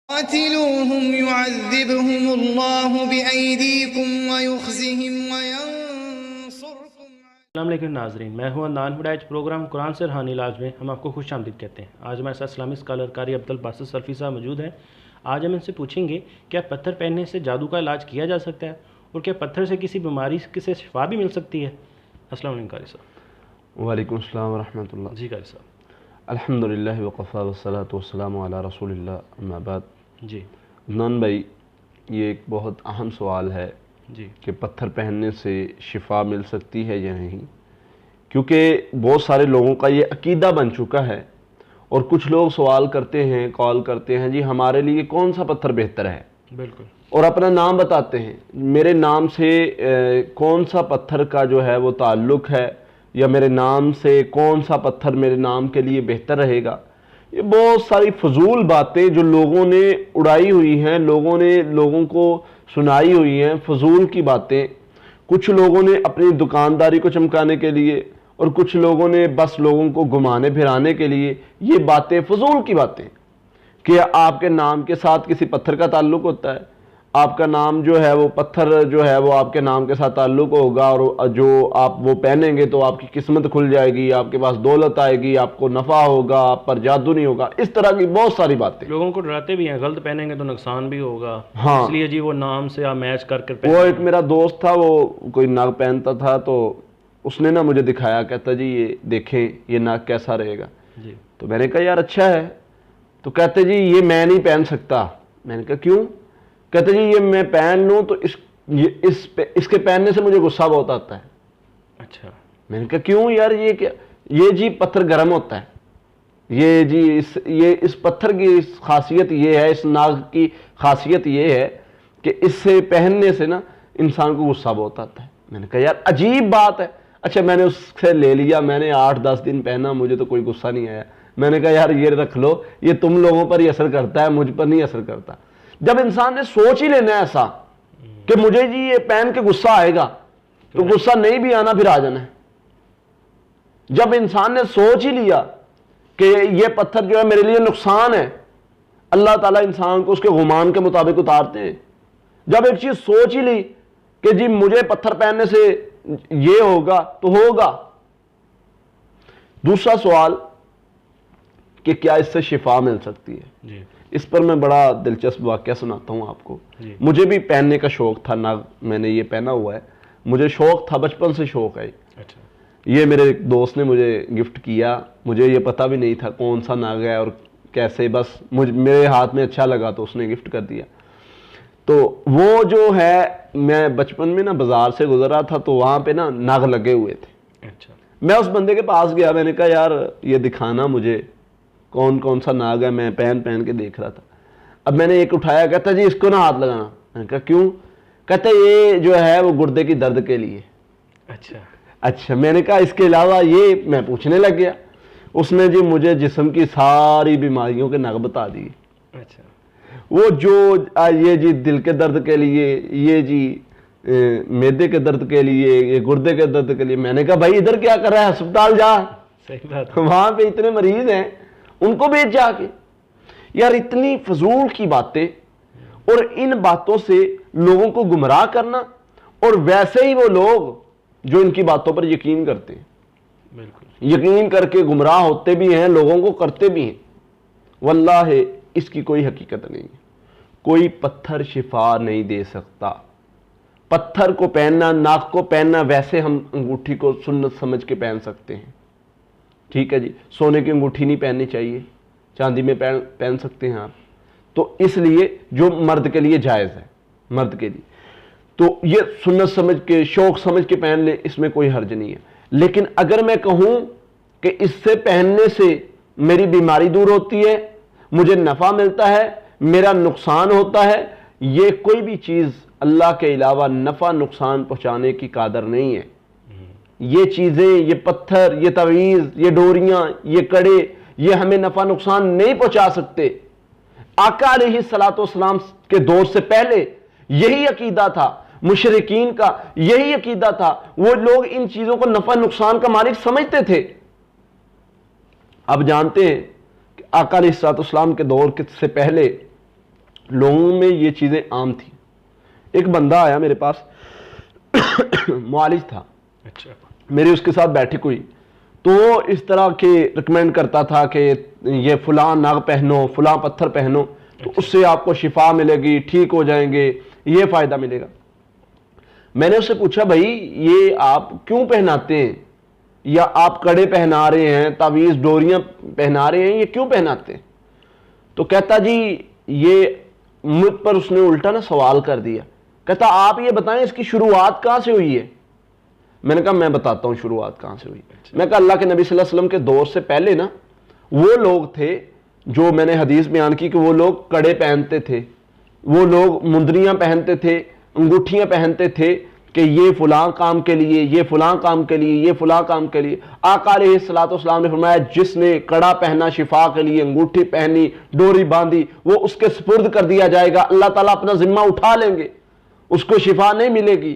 قاتلوهم يعذبهم الله بأيديكم ويخزهم وينصركم. السلام علیکم ناظرین، میں ہوں عدنان ہدایت. پروگرام قرآن سے روحانی علاج میں ہم آپ کو خوش آمدید کہتے ہیں. آج ہمارے ساتھ اسلامی اسکالر قاری عبدالباسط سلفی صاحب موجود ہیں. آج ہم ان سے پوچھیں گے کیا پتھر پہننے سے جادو کا علاج کیا جا سکتا ہے، اور کیا پتھر سے کسی بیماری سے شفا بھی مل سکتی ہے. السلام علیکم قاری صاحب. وعلیکم السلام ورحمۃ اللہ. جی قاری صاحب. الحمدللہ وقفا والصلاۃ والسلام علی رسول اللہ اما بعد. جی عدنان بھائی، یہ ایک بہت اہم سوال ہے جی کہ پتھر پہننے سے شفا مل سکتی ہے یا نہیں، کیونکہ بہت سارے لوگوں کا یہ عقیدہ بن چکا ہے، اور کچھ لوگ سوال کرتے ہیں، کال کرتے ہیں، جی ہمارے لیے کون سا پتھر بہتر ہے، بالکل، اور اور اپنا نام بتاتے ہیں، میرے نام سے کون سا پتھر کا جو ہے وہ تعلق ہے، یا میرے نام سے کون سا پتھر میرے نام کے لیے بہتر رہے گا. یہ بہت ساری فضول باتیں جو لوگوں نے اڑائی ہوئی ہیں، لوگوں نے لوگوں کو سنائی ہوئی ہیں، فضول کی باتیں. کچھ لوگوں نے اپنی دکانداری کو چمکانے کے لیے، اور کچھ لوگوں نے بس لوگوں کو گھمانے پھرانے کے لیے یہ باتیں، فضول کی باتیں، کہ آپ کے نام کے ساتھ کسی پتھر کا تعلق ہوتا ہے، آپ کا نام جو ہے وہ پتھر جو ہے وہ آپ کے نام کے ساتھ تعلق ہوگا، اور جو آپ وہ پہنیں گے تو آپ کی قسمت کھل جائے گی، آپ کے پاس دولت آئے گی، آپ کو نفع ہوگا، آپ پر جادو نہیں ہوگا. اس طرح کی بہت ساری باتیں لوگوں کو ڈراتے بھی ہیں، غلط پہنیں گے تو نقصان بھی ہوگا. ہاں، اس لیے جی وہ نام سے آپ میچ کر کے وہ ایک میرا دوست تھا، وہ کوئی ناگ پہنتا تھا، تو اس نے نا مجھے دکھایا، کہتا جی یہ دیکھیں یہ ناگ کیسا رہے گا. جی تو میں نے کہا یار اچھا ہے. تو کہتے جی یہ میں نہیں پہن سکتا. میں نے کہا کیوں؟ کہتے جی یہ میں پہن لوں تو اس کے پہننے سے مجھے غصہ بہت آتا ہے. اچھا. میں نے کہا کیوں یار، یہ کیا؟ یہ جی پتھر گرم ہوتا ہے، یہ جی اس پتھر کی خاصیت یہ ہے، اس ناگ کی خاصیت یہ ہے کہ اس سے پہننے سے نا انسان کو غصہ بہت آتا ہے. میں نے کہا یار عجیب بات ہے. اچھا میں نے اس سے لے لیا، میں نے 8-10 دن پہنا، مجھے تو کوئی غصہ نہیں آیا. میں نے کہا یار یہ رکھ لو، یہ تم لوگوں پر ہی اثر کرتا ہے، مجھ پر نہیں اثر کرتا. جب انسان نے سوچ ہی لینا ہے ایسا کہ مجھے جی یہ پہن کے غصہ آئے گا، تو غصہ نہیں بھی آنا پھر آ جانا ہے. جب انسان نے سوچ ہی لیا کہ یہ پتھر جو ہے میرے لیے نقصان ہے، اللہ تعالیٰ انسان کو اس کے گمان کے مطابق اتارتے ہیں. جب ایک چیز سوچ ہی لی کہ جی مجھے پتھر پہننے سے یہ ہوگا تو ہوگا. دوسرا سوال کہ کیا اس سے شفا مل سکتی ہے. جی اس پر میں بڑا دلچسپ واقعہ سناتا ہوں آپ کو. جی. مجھے بھی پہننے کا شوق تھا، ناگ میں نے یہ پہنا ہوا ہے، مجھے شوق تھا، بچپن سے شوق ہے. اچھا. یہ میرے ایک دوست نے مجھے گفٹ کیا، مجھے یہ پتہ بھی نہیں تھا کون سا ناگ ہے اور کیسے، بس میرے ہاتھ میں اچھا لگا تو اس نے گفٹ کر دیا. تو وہ جو ہے، میں بچپن میں نا بازار سے گزر رہا تھا تو وہاں پہ نا ناگ لگے ہوئے تھے. اچھا. میں اس بندے کے پاس گیا، میں نے کہا یار یہ دکھانا مجھے کون سا ناگ ہے. میں پہن کے دیکھ رہا تھا. اب میں نے ایک اٹھایا، کہتا جی اس کو نہ ہاتھ لگانا. میں نے کہا کیوں؟ کہتا یہ جو ہے وہ گردے کی درد کے لیے. اچھا. اچھا. میں نے کہا اس کے علاوہ یہ؟ میں پوچھنے لگ گیا. اس نے جی مجھے جسم کی ساری بیماریوں کے نگ بتا دی. اچھا. وہ جو یہ جی دل کے درد کے لیے، یہ جی معدے کے درد کے لیے، یہ گردے کے درد کے لیے. میں نے کہا بھائی ادھر کیا کر رہا ہے، ہسپتال جا. صحیح بات. وہاں پہ اتنے مریض ہیں، ان کو بھیج جا کے. یار اتنی فضول کی باتیں، اور ان باتوں سے لوگوں کو گمراہ کرنا، اور ویسے ہی وہ لوگ جو ان کی باتوں پر یقین کرتے ہیں، بالکل یقین کر کے گمراہ ہوتے بھی ہیں، لوگوں کو کرتے بھی ہیں. واللہ اس کی کوئی حقیقت نہیں ہے. کوئی پتھر شفا نہیں دے سکتا. پتھر کو پہننا، ناک کو پہننا، ویسے ہم انگوٹھی کو سنت سمجھ کے پہن سکتے ہیں، ٹھیک ہے جی. سونے کی انگوٹھی نہیں پہننی چاہیے، چاندی میں پہن سکتے ہیں آپ. تو اس لیے جو مرد کے لیے جائز ہے، مرد کے لیے تو یہ سنت سمجھ کے، شوق سمجھ کے پہن لیں، اس میں کوئی حرج نہیں ہے. لیکن اگر میں کہوں کہ اس سے پہننے سے میری بیماری دور ہوتی ہے، مجھے نفع ملتا ہے، میرا نقصان ہوتا ہے، یہ کوئی بھی چیز اللہ کے علاوہ نفع نقصان پہنچانے کی قادر نہیں ہے. یہ چیزیں، یہ پتھر، یہ تعویذ، یہ ڈوریاں، یہ کڑے، یہ ہمیں نفع نقصان نہیں پہنچا سکتے. آقا علیہ الصلوۃ والسلام کے دور سے پہلے یہی عقیدہ تھا، مشرکین کا یہی عقیدہ تھا. وہ لوگ ان چیزوں کو نفع نقصان کا مالک سمجھتے تھے. اب جانتے ہیں کہ آقا علیہ الصلوۃ والسلام کے دور سے پہلے لوگوں میں یہ چیزیں عام تھیں. ایک بندہ آیا میرے پاس, معالج تھا, اچھا, میری اس کے ساتھ بیٹھک ہوئی, تو وہ اس طرح کے ریکمینڈ کرتا تھا کہ یہ فلاں ناگ پہنو, فلاں پتھر پہنو, تو اس سے آپ کو شفا ملے گی, ٹھیک ہو جائیں گے, یہ فائدہ ملے گا. میں نے اس سے پوچھا بھائی یہ آپ کیوں پہناتے ہیں, یا آپ کڑے پہنا رہے ہیں, تعویذ ڈوریاں پہنا رہے ہیں, یہ کیوں پہناتے ہیں؟ تو کہتا جی یہ مجھ پر اس نے الٹا نا سوال کر دیا, کہتا آپ یہ بتائیں اس کی شروعات کہاں سے ہوئی ہے؟ میں نے کہا میں بتاتا ہوں شروعات کہاں سے ہوئی. میں کہا اللہ کے نبی صلی اللہ علیہ وسلم کے دور سے پہلے نا وہ لوگ تھے جو میں نے حدیث بیان کی کہ وہ لوگ کڑے پہنتے تھے, وہ لوگ مندریاں پہنتے تھے, انگوٹھیاں پہنتے تھے کہ یہ فلاں کام کے لیے, یہ فلاں کام کے لیے, یہ فلاں کام کے لیے. آقا علیہ الصلوۃ والسلام نے فرمایا جس نے کڑا پہنا شفا کے لیے, انگوٹھی پہنی, ڈوری باندھی, وہ اس کے سپرد کر دیا جائے گا, اللہ تعالیٰ اپنا ذمہ اٹھا لیں گے, اس کو شفا نہیں ملے گی,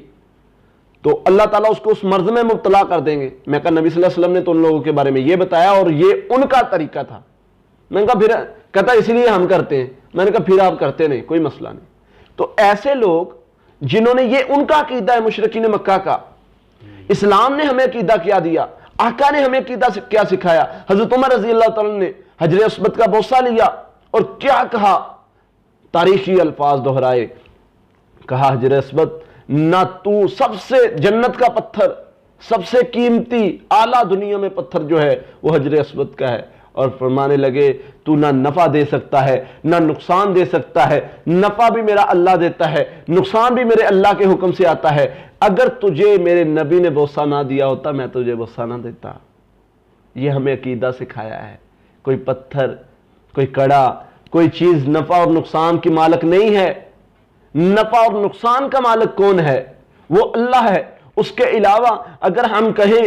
تو اللہ تعالیٰ اس کو اس مرض میں مبتلا کر دیں گے. میں کہا نبی صلی اللہ علیہ وسلم نے تو ان لوگوں کے بارے میں یہ بتایا اور یہ ان کا طریقہ تھا. میں نے کہا پھر, کہتا اسی لیے ہم کرتے ہیں. میں نے کہا پھر آپ کرتے نہیں, کوئی مسئلہ نہیں. تو ایسے لوگ جنہوں نے, یہ ان کا عقیدہ ہے مشرکین مکہ کا. اسلام نے ہمیں عقیدہ کیا دیا, آقا نے ہمیں عقیدہ کیا سکھایا. حضرت عمر رضی اللہ تعالیٰ نے حجر اسود کا بوسہ لیا اور کیا کہا, تاریخی الفاظ دہرائے, کہا حجر اسود نہ تو سب سے جنت کا پتھر, سب سے قیمتی اعلیٰ دنیا میں پتھر جو ہے وہ حجر اسود کا ہے, اور فرمانے لگے تو نہ نفع دے سکتا ہے نہ نقصان دے سکتا ہے, نفع بھی میرا اللہ دیتا ہے, نقصان بھی میرے اللہ کے حکم سے آتا ہے, اگر تجھے میرے نبی نے بوسہ نہ دیا ہوتا میں تجھے بوسہ نہ دیتا. یہ ہمیں عقیدہ سکھایا ہے. کوئی پتھر, کوئی کڑا, کوئی چیز نفع اور نقصان کی مالک نہیں ہے. نفع اور نقصان کا مالک کون ہے؟ وہ اللہ ہے. اس کے علاوہ اگر ہم کہیں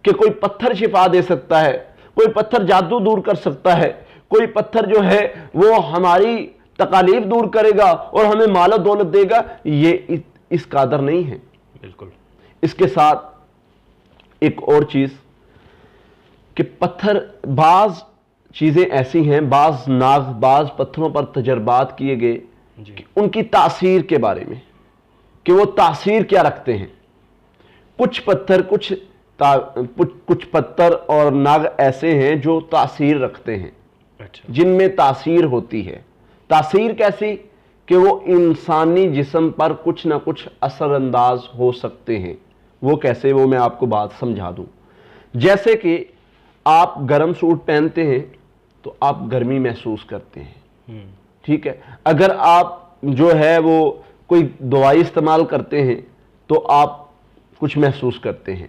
کہ کوئی پتھر شفا دے سکتا ہے, کوئی پتھر جادو دور کر سکتا ہے, کوئی پتھر جو ہے وہ ہماری تکالیف دور کرے گا اور ہمیں مال و دولت دے گا, یہ اس قادر نہیں ہے. بالکل. اس کے ساتھ ایک اور چیز کہ پتھر, بعض چیزیں ایسی ہیں, بعض ناگ, بعض پتھروں پر تجربات کیے گئے کہ ان کی تاثیر کے بارے میں کہ وہ تاثیر کیا رکھتے ہیں. کچھ پتھر اور ناگ ایسے ہیں جو تاثیر رکھتے ہیں, جن میں تاثیر ہوتی ہے. تاثیر کیسی؟ کہ وہ انسانی جسم پر کچھ نہ کچھ اثر انداز ہو سکتے ہیں. وہ کیسے, وہ میں آپ کو بات سمجھا دوں. جیسے کہ آپ گرم سوٹ پہنتے ہیں تو آپ گرمی محسوس کرتے ہیں, ٹھیک ہے. اگر آپ جو ہے وہ کوئی دوائی استعمال کرتے ہیں تو آپ کچھ محسوس کرتے ہیں.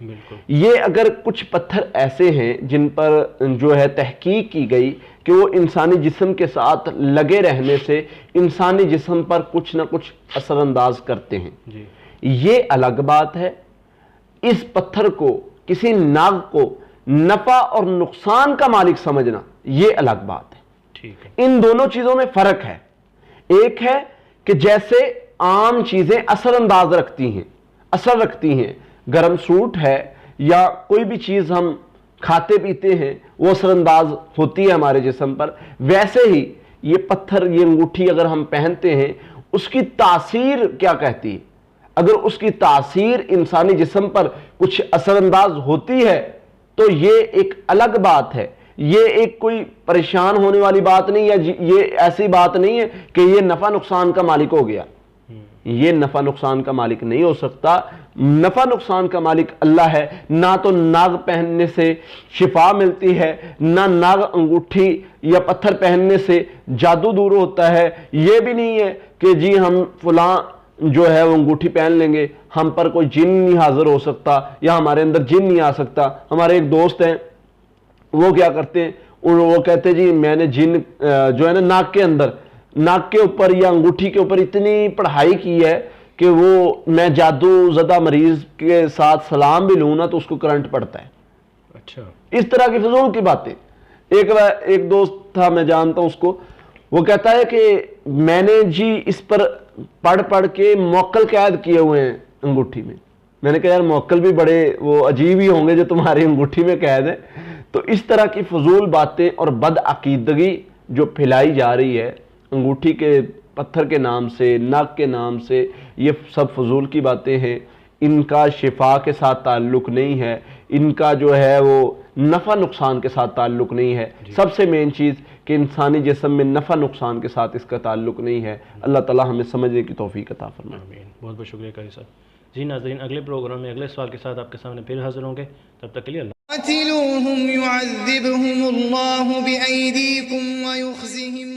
یہ اگر کچھ پتھر ایسے ہیں جن پر جو ہے تحقیق کی گئی کہ وہ انسانی جسم کے ساتھ لگے رہنے سے انسانی جسم پر کچھ نہ کچھ اثر انداز کرتے ہیں, یہ الگ بات ہے. اس پتھر کو, کسی ناگ کو نفع اور نقصان کا مالک سمجھنا, یہ الگ بات ہے. ان دونوں چیزوں میں فرق ہے. ایک ہے کہ جیسے عام چیزیں اثر انداز رکھتی ہیں, اثر رکھتی ہیں, گرم سوٹ ہے یا کوئی بھی چیز ہم کھاتے پیتے ہیں وہ اثر انداز ہوتی ہے ہمارے جسم پر, ویسے ہی یہ پتھر, یہ انگوٹھی اگر ہم پہنتے ہیں اس کی تاثیر کیا کہتی ہے. اگر اس کی تاثیر انسانی جسم پر کچھ اثر انداز ہوتی ہے تو یہ ایک الگ بات ہے. یہ ایک کوئی پریشان ہونے والی بات نہیں ہے, یہ ایسی بات نہیں ہے کہ یہ نفع نقصان کا مالک ہو گیا. یہ نفع نقصان کا مالک نہیں ہو سکتا. نفع نقصان کا مالک اللہ ہے. نہ تو ناگ پہننے سے شفا ملتی ہے, نہ ناگ انگوٹھی یا پتھر پہننے سے جادو دور ہوتا ہے. یہ بھی نہیں ہے کہ جی ہم فلاں جو ہے وہ انگوٹھی پہن لیں گے ہم پر کوئی جن نہیں حاضر ہو سکتا یا ہمارے اندر جن نہیں آ سکتا. ہمارے ایک دوست ہیں, وہ کیا کرتے ہیں, وہ کہتے ہیں جی میں نے جن جو ہے نا ناک کے اندر, ناک کے اوپر یا انگوٹھی کے اوپر اتنی پڑھائی کی ہے کہ وہ, میں جادو زدہ مریض کے ساتھ سلام بھی لوں نا تو اس کو کرنٹ پڑتا ہے. اچھا, اس طرح کی فضول کی باتیں. ایک دوست تھا, میں جانتا ہوں اس کو, وہ کہتا ہے کہ میں نے جی اس پر پڑھ کے موکل قید کیے ہوئے ہیں انگوٹھی میں. میں نے کہا یار موکل بھی بڑے وہ عجیب ہی ہوں گے جو تمہاری انگوٹھی میں قید ہے. تو اس طرح کی فضول باتیں اور بد عقیدگی جو پھیلائی جا رہی ہے, انگوٹھی کے پتھر کے نام سے، ناک کے نام سے، یہ سب فضول کی باتیں ہیں، ان کا شفا کے ساتھ تعلق نہیں ہے، ان کا جو ہے وہ نفع نقصان کے ساتھ تعلق نہیں ہے۔ سب سے مین چیز کہ انسانی جسم میں نفع نقصان کے ساتھ اس کا تعلق نہیں ہے۔ اللہ تعالی ہمیں سمجھنے کی توفیق عطا فرمائے۔ آمین۔ بہت بہت شکریہ قاری صاحب۔ جی ناظرین، اگلے پروگرام میں اگلے سوال کے ساتھ آپ کے سامنے پھر حاضر ہوں گے، تب تک کے لیے اللہ قاتلوهم يعذبهم الله بأيديكم ويخزهم